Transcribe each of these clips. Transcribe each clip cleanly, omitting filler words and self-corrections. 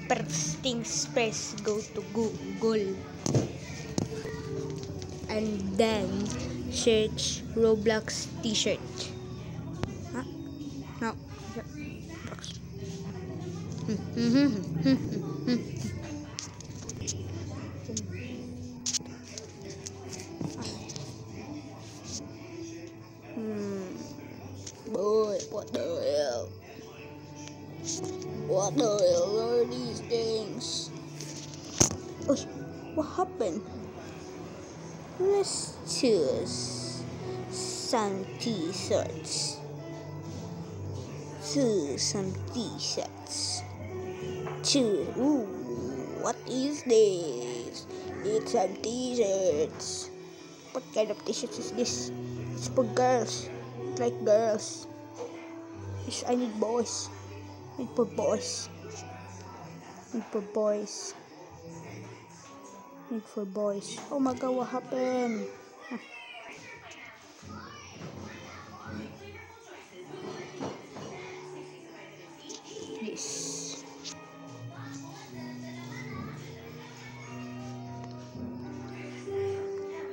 First things first, go to Google and then search Roblox t-shirt. Huh? No. Boy, what the hell? What the hell are these things? Oh, what happened? Let's choose some t-shirts. Choose some t-shirts. Choose. Ooh, what is this? It's some t-shirts. What kind of t-shirts is this? It's for girls. Like girls. Yes, I need boys. Need for boys. Need for boys. Need for boys. Oh my god, what happened? Yes.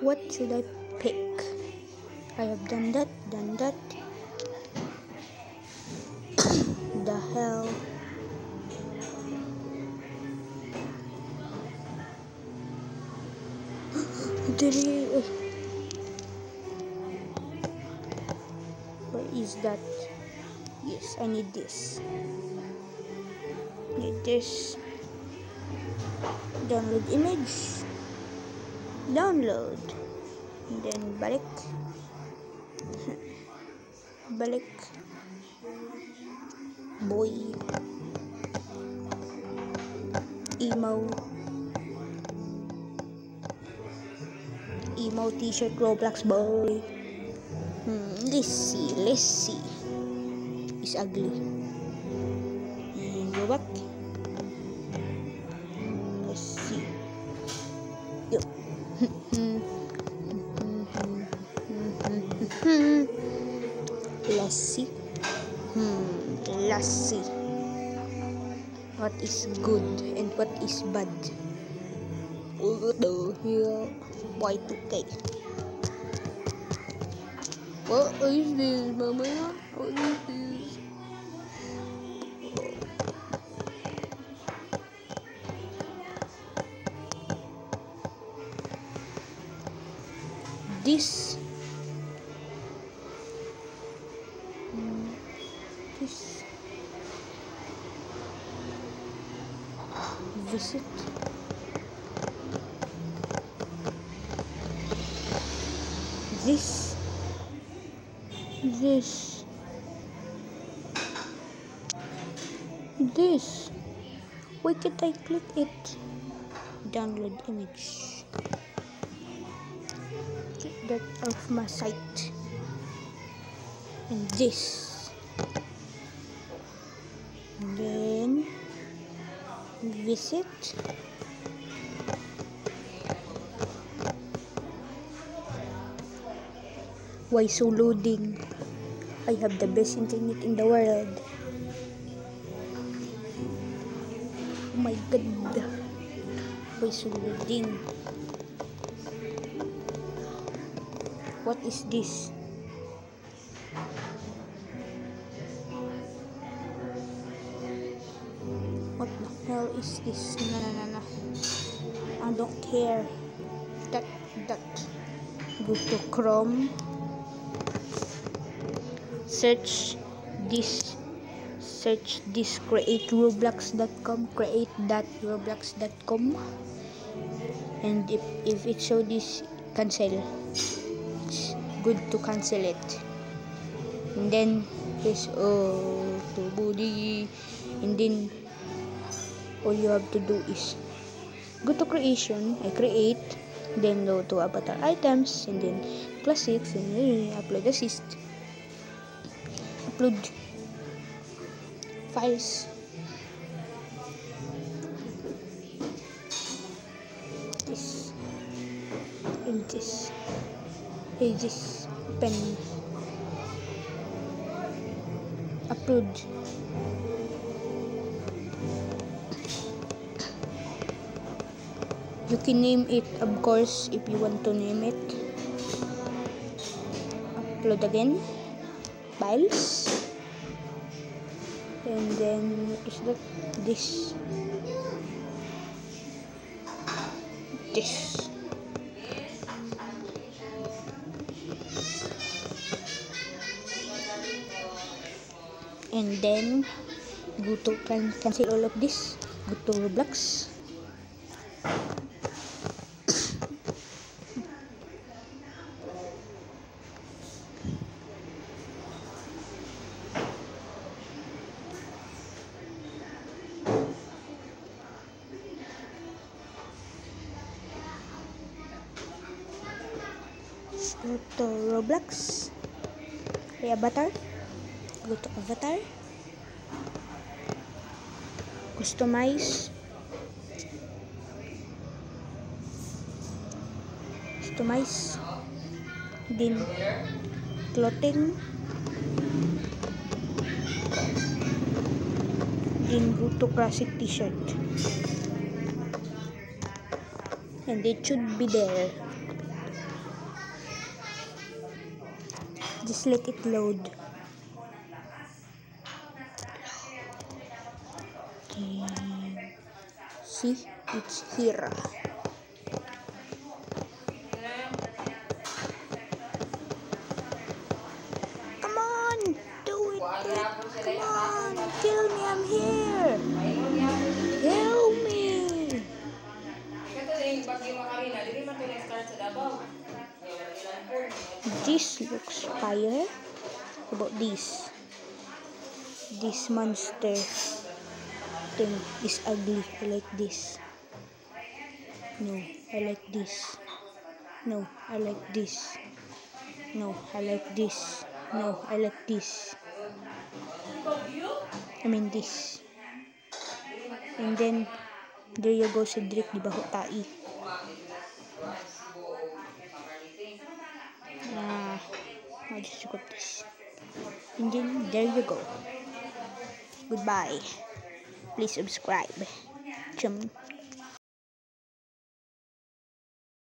What should I pick? I have done that. The hell? Where is that? Yes, I need this. Need this. Download image. Download. And then balik. Balik. Boy. Emo t-shirt Roblox boy. Let's see. It's ugly. And go back. Let's see. Yo. Let's see. Let's see. What is good and what is bad? What the hell? Y2K. What is this, mama? What is this? This. Visit. This. Why can't I click it? Download image. Get that off my site. And this. And then visit. Why so loading? I have the best internet in the world. Oh my god. Why so loading? What is this? What the hell is this? No. I don't care. That. Go to Chrome. Search this createroblox.com, create.roblox.com, and if it show this, cancel. It's good to cancel it. And then press to body, and then all you have to do is go to creation. I create, then go to avatar items, and then classics, and then upload assist. Upload files. This pen. Upload. You can name it, of course, if you want to name it. Upload again. Files. And then, what is that? This. And then, go to cancel all of this. Go to Roblox. Go to Roblox. Avatar. Go to Avatar. Customize. Then clothing. Then go to classic t-shirt. And it should be there. Just let it load. See, it's here. Come on, do it. Come on, kill me, I'm here. Help me. This looks fire. About this. This monster thing is ugly. I like this. No, I like this. No, I like this. No, I like this. No, I like this. I mean this. And then, there you go, Cedric, di ba hutai? I'll just got this. And then, there you go. Goodbye. Please subscribe. Chum.